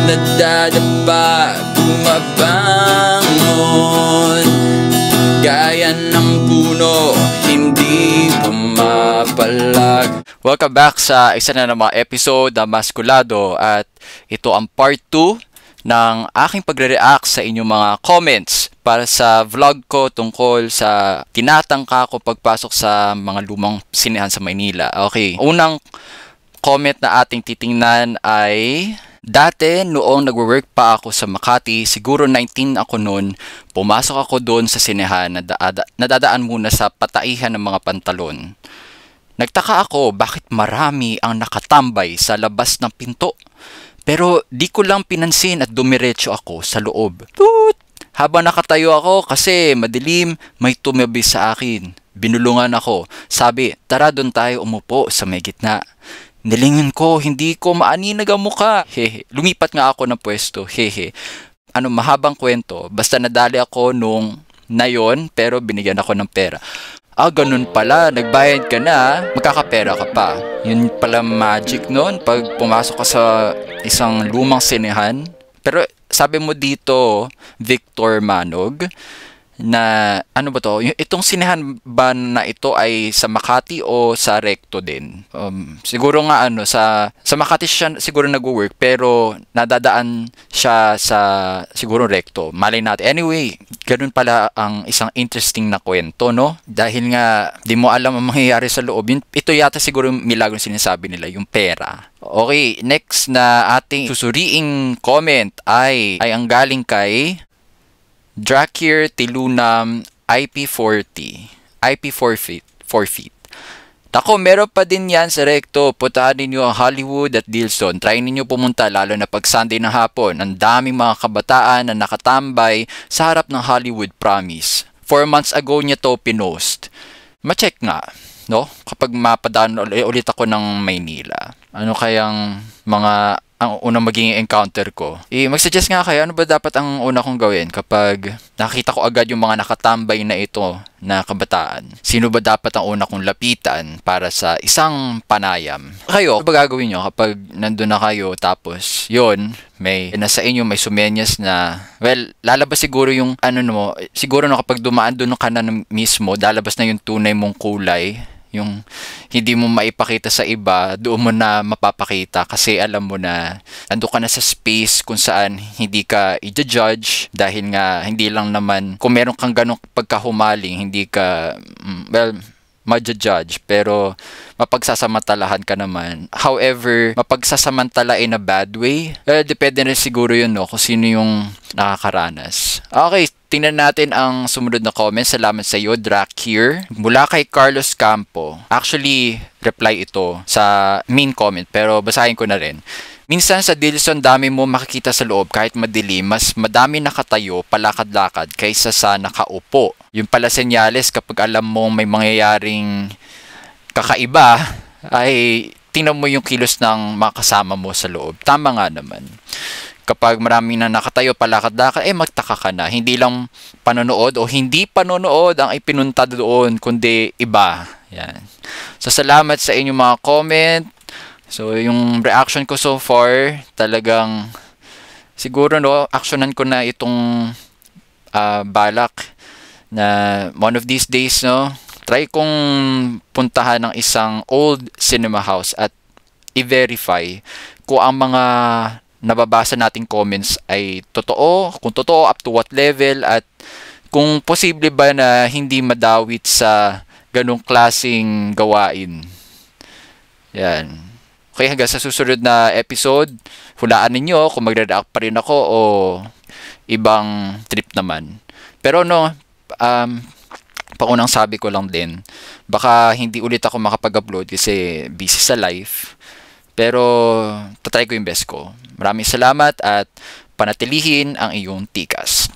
nadadapa, bumabangon, gaya ng puno, hindi pumapalag. Welcome back sa isa na namang episode ng Maskulado, at ito ang part 2 ng aking pagre-react sa inyong mga comments para sa vlog ko tungkol sa tinatangka ko pagpasok sa mga lumang sinehan sa Maynila. Okay, unang comment na ating titingnan ay, dati noong nagwo-work pa ako sa Makati, siguro 19 ako noon, pumasok ako doon sa sinehan, nadadaan muna sa pataihan ng mga pantalon. Nagtaka ako bakit marami ang nakatambay sa labas ng pinto. Pero di ko lang pinansin at dumiretso ako sa loob. Toot! Habang nakatayo ako kasi madilim, may tumabi sa akin. Binulungan ako. Sabi, tara doon tayo umupo sa may gitna. Nilingin ko, hindi ko maaninag ang muka. Hehe. Lumipat nga ako ng pwesto. Hehe. Mahabang kwento. Basta nadali ako nung na yon, pero binigyan ako ng pera. Ganun pala, nagbayad ka na, magkakapera ka pa. Yun pala magic nun, pag pumasok ka sa isang lumang sinehan. Pero sabi mo dito, Victor Manog, na ano ba to? Itong sinehan ba na ito ay sa Makati o sa Recto din? Siguro nga sa Makati siya siguro nagwo-work, pero nadadaan siya sa siguro Recto. Malay natin. Anyway, ganun pala ang isang interesting na kwento, no? Dahil nga di mo alam ang mangyayari sa loob. Ito yata siguro yung milagro sinasabi nila, yung pera. Okay, next na ating susuriing comment ay ang galing kay Drakir Tilunam IP40. IP 4 feet. Tako, meron pa din yan sa Recto. Puntahan ninyo ang Hollywood at Dilson. Try ninyo pumunta, lalo na pag Sunday ng hapon. Ang daming mga kabataan na nakatambay sa harap ng Hollywood, promise. 4 months ago niya to pinost. Ma-check nga, no? Kapag mapadaan ulit ako ng Maynila. Ano kayang mga ang unang maging encounter ko? Mag-suggest nga kayo, ano ba dapat ang una kong gawin kapag nakita ko agad yung mga nakatambay na ito na kabataan? Sino ba dapat ang una kong lapitan para sa isang panayam? Kayo, ano ba gagawin nyo kapag nandun na kayo tapos yun, nasa inyo may sumenyas na, well, lalabas siguro yung siguro kapag dumaan doon ka na mismo, lalabas na yung tunay mong kulay. Yung hindi mo maipakita sa iba, doon mo na mapapakita kasi alam mo na nandun ka na sa space kung saan hindi ka i-judge dahil nga hindi lang naman, kung meron kang ganong pagkahumaling, hindi ka, ma-judge, pero mapagsasamantalahan ka naman. However, mapagsasamantala in a bad way, depende rin siguro yun, no, kung sino yung nakakaranas. Okay, tingnan natin ang sumunod na comment. Salamat sa iyo, Drakir. Mula kay Carlos Campo. Actually, reply ito sa main comment, pero basahin ko na rin. Minsan sa Dilson, dami mo makikita sa loob kahit madilim, mas madami nakatayo, palakad-lakad kaysa sa nakaupo. Yung pala senyales kapag alam mo may mangyayaring kakaiba, ay tingnan mo yung kilos ng mga kasama mo sa loob. Tama nga naman. Kapag marami na nakatayo, palakad-lakad, magtaka ka na. Hindi lang panonood o hindi panonood ang ipinunta doon, kundi iba. Yan. So, salamat sa inyong mga comment. So, yung reaction ko so far, talagang siguro, no, actionan ko na itong balak na one of these days, no, try kong puntahan ng isang old cinema house at i-verify kung ang mga nababasa nating comments ay totoo, kung totoo, up to what level, at kung posible ba na hindi madawit sa ganong klaseng gawain. Yan. Okay, hanggang sa susunod na episode, hulaan ninyo kung magre-react pa rin ako o ibang trip naman. Pero paunang sabi ko lang din, baka hindi ulit ako makapag-upload kasi busy sa life. Pero tatry ko yung best ko. Maraming salamat at panatilihin ang iyong tikas.